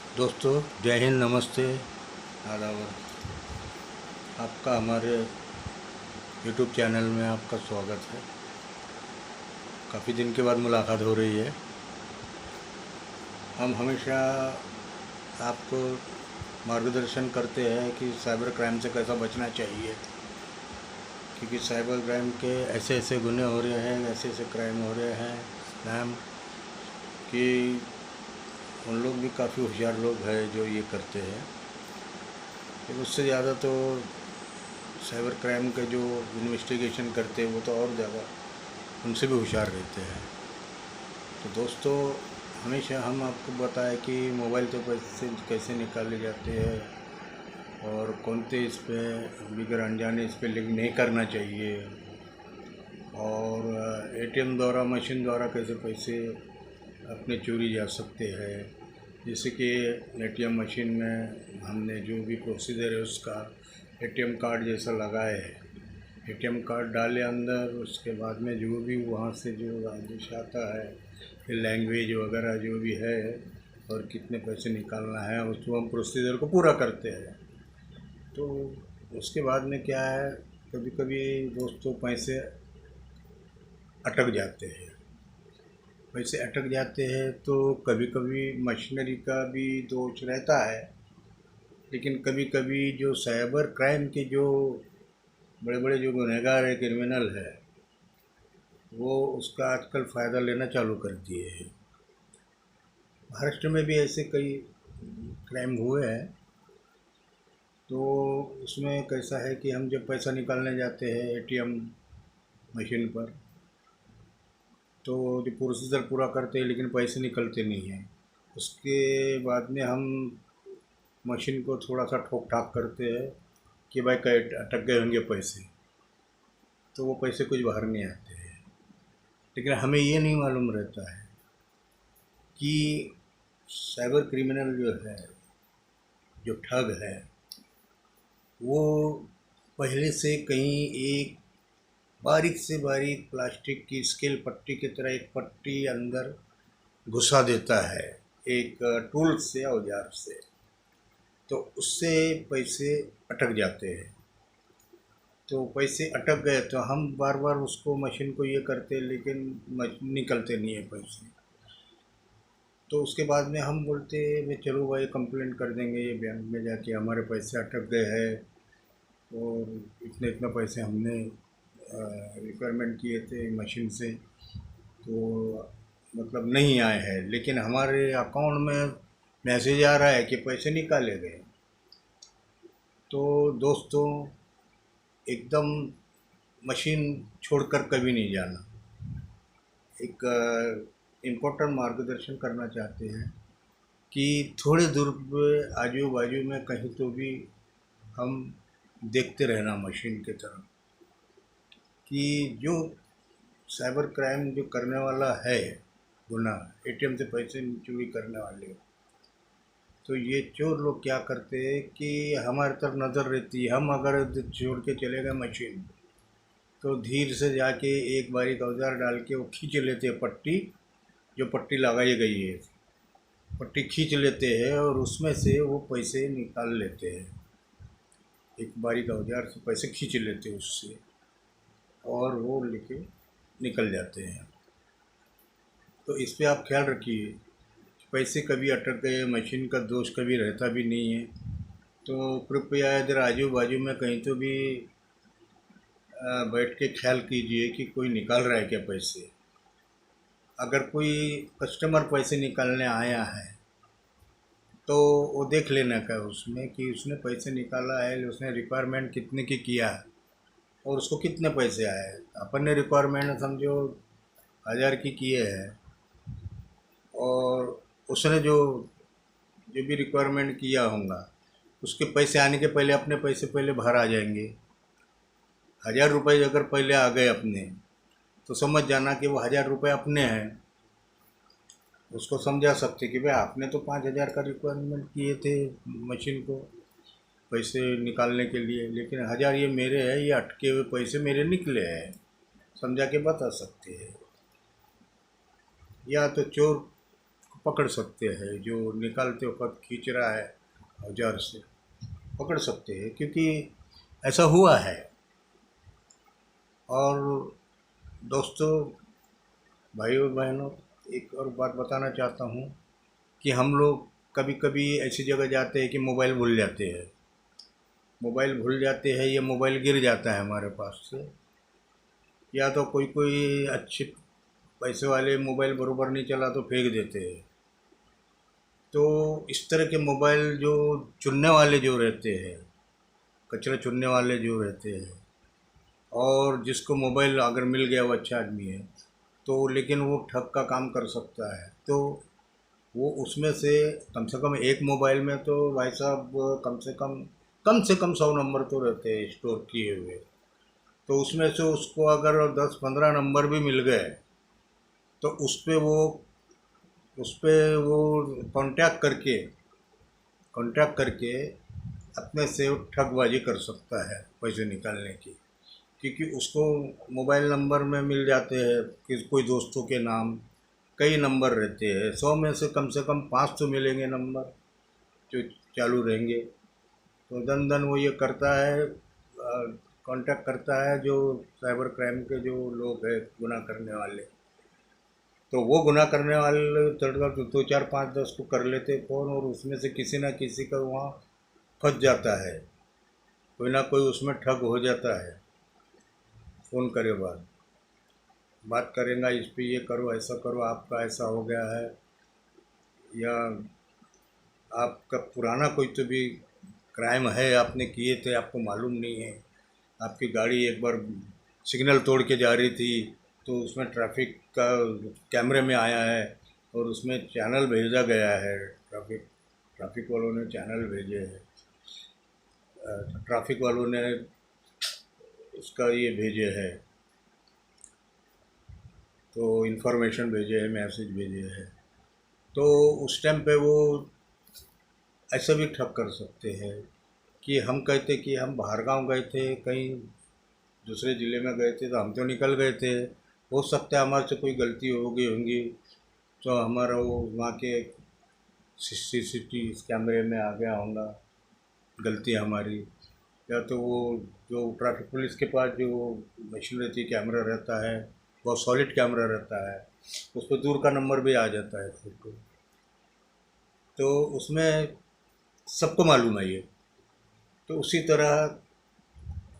दोस्तों, जय हिंद, नमस्ते, आदाब। आपका हमारे यूट्यूब चैनल में आपका स्वागत है। काफ़ी दिन के बाद मुलाकात हो रही है। हम हमेशा आपको मार्गदर्शन करते हैं कि साइबर क्राइम से कैसा बचना चाहिए, क्योंकि साइबर क्राइम के ऐसे ऐसे गुने हो रहे हैं, ऐसे ऐसे क्राइम हो रहे हैं, स्कैम, कि उन लोग भी काफ़ी होशियार लोग हैं जो ये करते हैं। लेकिन उससे ज़्यादा तो साइबर क्राइम का जो इन्वेस्टिगेशन करते हैं वो तो और ज़्यादा उनसे भी होशियार रहते हैं। तो दोस्तों, हमेशा हम आपको बताएं कि मोबाइल से पैसे कैसे निकाले जाते हैं और कौन से इस पर बिगर अनजाने इस पर लिंक नहीं करना चाहिए, और एटीएम द्वारा, मशीन द्वारा कैसे पैसे अपने चोरी जा सकते हैं। जैसे कि एटीएम मशीन में हमने जो भी प्रोसीजर है उसका एटीएम कार्ड जैसा लगाए है, एटीएम कार्ड डाले अंदर, उसके बाद में जो भी वहाँ से जो आदेश आता है, लैंग्वेज वगैरह जो भी है और कितने पैसे निकालना है, उसको हम प्रोसीजर को पूरा करते हैं। तो उसके बाद में क्या है, कभी कभी दोस्तों पैसे अटक जाते हैं। पैसे अटक जाते हैं तो कभी कभी मशीनरी का भी दोष रहता है, लेकिन कभी कभी जो साइबर क्राइम के जो बड़े बड़े जो गुनहगार है, क्रिमिनल है, वो उसका आजकल फ़ायदा लेना चालू कर दिए हैं। महाराष्ट्र में भी ऐसे कई क्राइम हुए हैं। तो उसमें कैसा है कि हम जब पैसा निकालने जाते हैं एटीएम मशीन पर, तो जो प्रोसीजर पूरा करते हैं लेकिन पैसे निकलते नहीं हैं। उसके बाद में हम मशीन को थोड़ा सा ठोक ठाक करते हैं कि भाई कहीं अटक गए होंगे पैसे, तो वो पैसे कुछ बाहर नहीं आते हैं। लेकिन हमें ये नहीं मालूम रहता है कि साइबर क्रिमिनल जो है, जो ठग है, वो पहले से कहीं एक बारीक से बारीक प्लास्टिक की स्केल पट्टी की तरह एक पट्टी अंदर घुसा देता है, एक टूल से, औजार से। तो उससे पैसे अटक जाते हैं। तो पैसे अटक गए तो हम बार बार उसको, मशीन को ये करते हैं, लेकिन निकलते नहीं है पैसे। तो उसके बाद में हम बोलते हैं भाई चलो भाई कंप्लेंट कर देंगे ये बैंक में जाके, हमारे पैसे अटक गए हैं और इतने इतना पैसे हमने रिक्वायरमेंट किए थे मशीन से, तो मतलब नहीं आए हैं, लेकिन हमारे अकाउंट में मैसेज आ रहा है कि पैसे निकाले गए। तो दोस्तों, एकदम मशीन छोड़कर कभी नहीं जाना। एक इम्पोर्टेंट मार्गदर्शन करना चाहते हैं कि थोड़ी दूर पे आजू बाजू में कहीं तो भी हम देखते रहना मशीन की तरफ, कि जो साइबर क्राइम जो करने वाला है, गुना एटीएम से पैसे चोरी करने वाले, तो ये चोर लोग क्या करते हैं कि हमारी तरफ नज़र रहती है। हम अगर छोड़ के चले गए मशीन, तो धीरे से जाके एक बारीक औजार डाल के वो खींच लेते हैं पट्टी, जो पट्टी लगाई गई है, पट्टी खींच लेते हैं और उसमें से वो पैसे निकाल लेते हैं। एक बारीक औजार से पैसे खींच लेते हैं उससे, और वो लेके निकल जाते हैं। तो इस पे आप ख्याल रखिए, पैसे कभी अटक गए, मशीन का दोष कभी रहता भी नहीं है। तो कृपया इधर आजू बाजू में कहीं तो भी बैठ के ख्याल कीजिए कि कोई निकाल रहा है क्या पैसे। अगर कोई कस्टमर पैसे निकालने आया है तो वो देख लेना का उसमें कि उसने पैसे निकाला है, उसने रिक्वायरमेंट कितने की किया है और उसको कितने पैसे आए हैं। अपन ने रिक्वायरमेंट समझो 1000 की किए हैं, और उसने जो जो भी रिक्वायरमेंट किया होगा, उसके पैसे आने के पहले अपने पैसे पहले बाहर आ जाएंगे। 1000 रुपये अगर पहले आ गए अपने, तो समझ जाना कि वो 1000 रुपये अपने हैं। उसको समझा सकते कि भाई आपने तो 5000 का रिक्वायरमेंट किए थे मशीन को पैसे निकालने के लिए, लेकिन 1000 ये मेरे हैं, ये अटके हुए पैसे मेरे निकले हैं, समझा के बता सकते हैं। या तो चोर पकड़ सकते हैं, जो निकालते वक्त खींच रहा है औजार से पकड़ सकते हैं, क्योंकि ऐसा हुआ है। और दोस्तों, भाइयों बहनों, एक और बात बताना चाहता हूँ कि हम लोग कभी कभी ऐसी जगह जाते हैं कि मोबाइल भूल जाते हैं। मोबाइल भूल जाते हैं या मोबाइल गिर जाता है हमारे पास से, या तो कोई कोई अच्छे पैसे वाले मोबाइल बरोबर नहीं चला तो फेंक देते हैं। तो इस तरह के मोबाइल जो चुनने वाले जो रहते हैं, कचरा चुनने वाले जो रहते हैं, और जिसको मोबाइल अगर मिल गया वो अच्छा आदमी है, तो लेकिन वो ठग का काम कर सकता है, तो वो उसमें से कम एक मोबाइल में तो भाई साहब कम से कम 100 नंबर तो रहते हैं स्टोर किए हुए। तो उसमें से उसको अगर 10-15 नंबर भी मिल गए तो उस पे वो कांटेक्ट करके अपने से वो ठगबाजी कर सकता है पैसे निकालने की, क्योंकि उसको मोबाइल नंबर में मिल जाते हैं कि कोई दोस्तों के नाम, कई नंबर रहते हैं, 100 में से कम 5 तो मिलेंगे नंबर जो चालू रहेंगे। तो दन दन वो ये करता है, कांटेक्ट करता है जो साइबर क्राइम के जो लोग हैं गुनाह करने वाले। तो वो गुनाह करने वाले तड़का दो चार पाँच 10 को कर लेते फ़ोन, और उसमें से किसी ना किसी का वहाँ फंस जाता है, कोई ना कोई उसमें ठग हो जाता है। फ़ोन करे बाद बात करेंगे, इस पे ये करो, ऐसा करो, आपका ऐसा हो गया है, या आपका पुराना कोई तो भी क्राइम है आपने किए थे, आपको मालूम नहीं है। आपकी गाड़ी एक बार सिग्नल तोड़ के जा रही थी, तो उसमें ट्रैफिक का कैमरे में आया है, और उसमें चैनल भेजा गया है, ट्रैफिक वालों ने चैनल भेजे हैं, ट्रैफिक वालों ने उसका ये भेजे है, तो इन्फॉर्मेशन भेजे है, मैसेज भेजे है। तो उस टाइम पे वो ऐसा भी ठग कर सकते हैं कि हम कहते कि हम बाहर गांव गए थे, कहीं दूसरे ज़िले में गए थे, तो हम तो निकल गए थे, हो सकता है हमारे से कोई गलती हो गई होंगी, तो हमारा वो वहाँ के सीसीटीवी कैमरे में आ गया होगा गलती हमारी। या तो वो जो ट्रैफिक पुलिस के पास जो मशीन रहती है, कैमरा रहता है, बहुत सॉलिड कैमरा रहता है, उस पर दूर का नंबर भी आ जाता है फोटो। तो उसमें सबको मालूम है ये। तो उसी तरह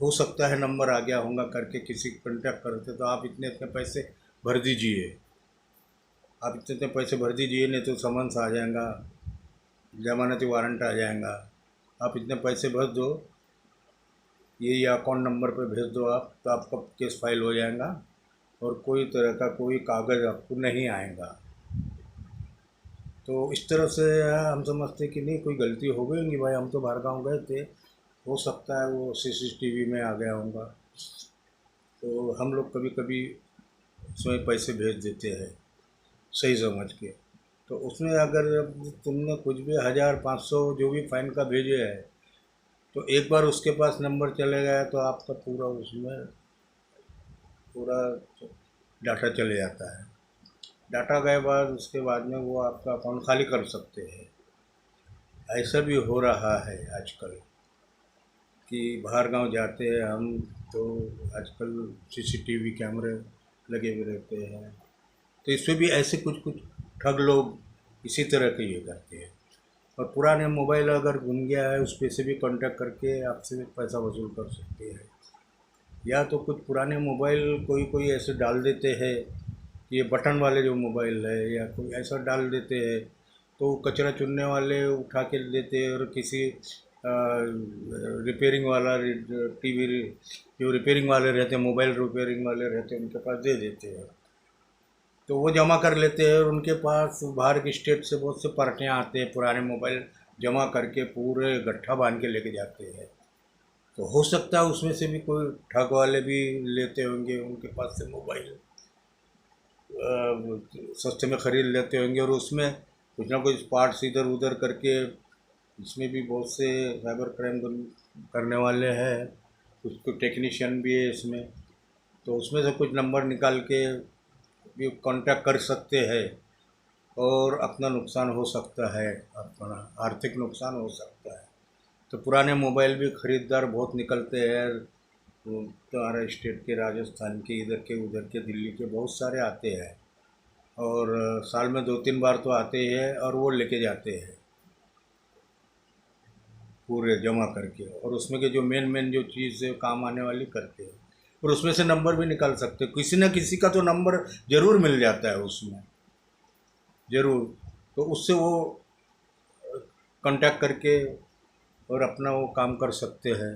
हो सकता है नंबर आ गया होगा करके किसी को कॉन्टैक्ट करते, तो आप इतने इतने पैसे भर दीजिए, आप इतने इतने पैसे भर दीजिए, नहीं तो समन्स आ जाएगा, जमानती वारंट आ जाएगा, आप इतने पैसे भर दो, ये अकाउंट नंबर पे भेज दो आप, तो आपका केस फाइल हो जाएगा, और कोई तरह का कोई कागज़ आपको नहीं आएगा। तो इस तरह से हम समझते कि नहीं, कोई गलती हो गई होगी भाई, हम तो बाहर गाँव गए थे, हो सकता है वो सीसीटीवी में आ गया होगा। तो हम लोग कभी कभी उसमें पैसे भेज देते हैं सही समझ के। तो उसमें अगर तुमने कुछ भी 1000-500 जो भी फाइन का भेजे है, तो एक बार उसके पास नंबर चले गया तो आपका पूरा उसमें पूरा डाटा चले जाता है। डाटा गए बाद उसके बाद में वो आपका अकाउंट खाली कर सकते हैं। ऐसा भी हो रहा है आजकल कि बाहर गांव जाते हैं हम, तो आजकल सीसीटीवी कैमरे लगे हुए रहते हैं, तो इसमें भी ऐसे कुछ कुछ ठग लोग इसी तरह के ये करते हैं। और पुराने मोबाइल अगर गुम गया है, उस पे से भी कांटेक्ट करके आपसे पैसा वसूल कर सकते हैं। या तो कुछ पुराने मोबाइल कोई कोई ऐसे डाल देते हैं, ये बटन वाले जो मोबाइल है, या कोई ऐसा डाल देते हैं, तो कचरा चुनने वाले उठा के देते हैं, और किसी रिपेयरिंग वाला टीवी जो रिपेयरिंग वाले रहते हैं, मोबाइल रिपेयरिंग वाले रहते हैं, उनके पास दे देते हैं। तो वो जमा कर लेते हैं, और उनके पास बाहर के स्टेट से बहुत से पार्टियाँ आते हैं, पुराने मोबाइल जमा करके पूरे गट्ठा बांध के लेके जाते हैं। तो हो सकता है उसमें से भी कोई ठग वाले भी लेते होंगे, उनके पास से मोबाइल सस्ते में ख़रीद लेते होंगे, और उसमें कुछ ना कुछ पार्ट्स इधर उधर करके, इसमें भी बहुत से साइबर क्राइम करने वाले हैं, कुछ कुछ टेक्नीशियन भी है इसमें। तो उसमें से कुछ नंबर निकाल के भी कांटेक्ट कर सकते हैं, और अपना नुकसान हो सकता है, अपना आर्थिक नुकसान हो सकता है। तो पुराने मोबाइल भी ख़रीदार बहुत निकलते हैं, वो तुम्हारे स्टेट के, राजस्थान के, इधर के, उधर के, दिल्ली के बहुत सारे आते हैं और साल में 2-3 बार तो आते हैं और वो लेके जाते हैं पूरे जमा करके, और उसमें के जो मेन मेन जो चीज़ है काम आने वाली करते हैं, और उसमें से नंबर भी निकाल सकते हैं। किसी न किसी का तो नंबर ज़रूर मिल जाता है उसमें, ज़रूर। तो उससे वो कांटेक्ट करके और अपना वो काम कर सकते हैं,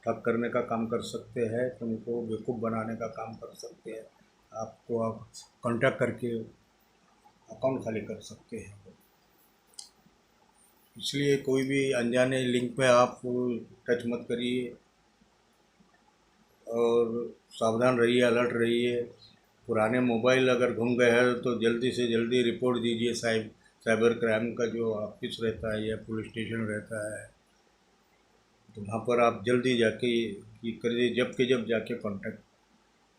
ठग करने का काम कर सकते हैं, तुमको बेवकूफ़ बनाने का काम कर सकते हैं। आपको आप कांटेक्ट करके अकाउंट खाली कर सकते हैं। इसलिए कोई भी अनजाने लिंक पे आप टच मत करिए और सावधान रहिए, अलर्ट रहिए। पुराने मोबाइल अगर गुम गए हैं तो जल्दी से जल्दी रिपोर्ट दीजिए। साइबर क्राइम का जो ऑफिस रहता है या पुलिस स्टेशन रहता है, तो वहाँ पर आप जल्दी जाके ये करिए, जब के जब जाके कांटेक्ट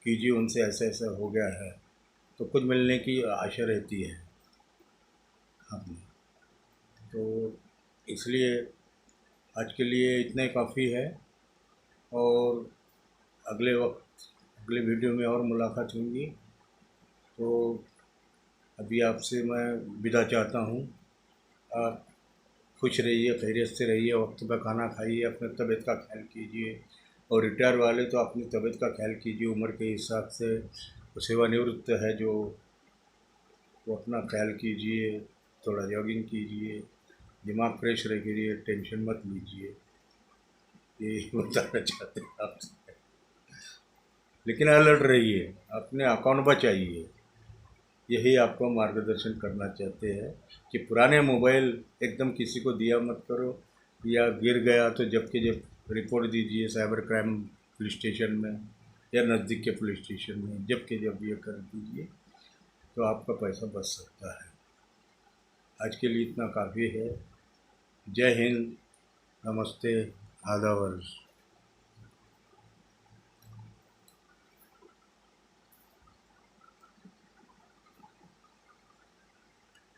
कीजिए उनसे, ऐसा ऐसा हो गया है, तो कुछ मिलने की आशा रहती है हमें। तो इसलिए आज के लिए इतना ही काफ़ी है, और अगले वीडियो में और मुलाकात होंगी। तो अभी आपसे मैं विदा चाहता हूँ। आप खुश रहिए, खैरियत से रहिए, वक्त पर खाना खाइए, अपने तबीयत का ख्याल कीजिए, और रिटायर वाले तो अपनी तबीयत का ख्याल कीजिए उम्र के हिसाब से। तो सेवानिवृत्त है जो, वो अपना ख्याल कीजिए, थोड़ा जॉगिंग कीजिए, दिमाग फ्रेश रखिए, टेंशन मत लीजिए, यही बताना चाहते हैं आपसे। लेकिन अलर्ट रहिए, अपने अकाउंट बचाइए, यही आपको मार्गदर्शन करना चाहते हैं कि पुराने मोबाइल एकदम किसी को दिया मत करो, या गिर गया तो जब के जब रिपोर्ट दीजिए साइबर क्राइम पुलिस स्टेशन में या नज़दीक के पुलिस स्टेशन में, जब के जब ये कर दीजिए, तो आपका पैसा बच सकता है। आज के लिए इतना काफ़ी है। जय हिंद, नमस्ते, आदाब।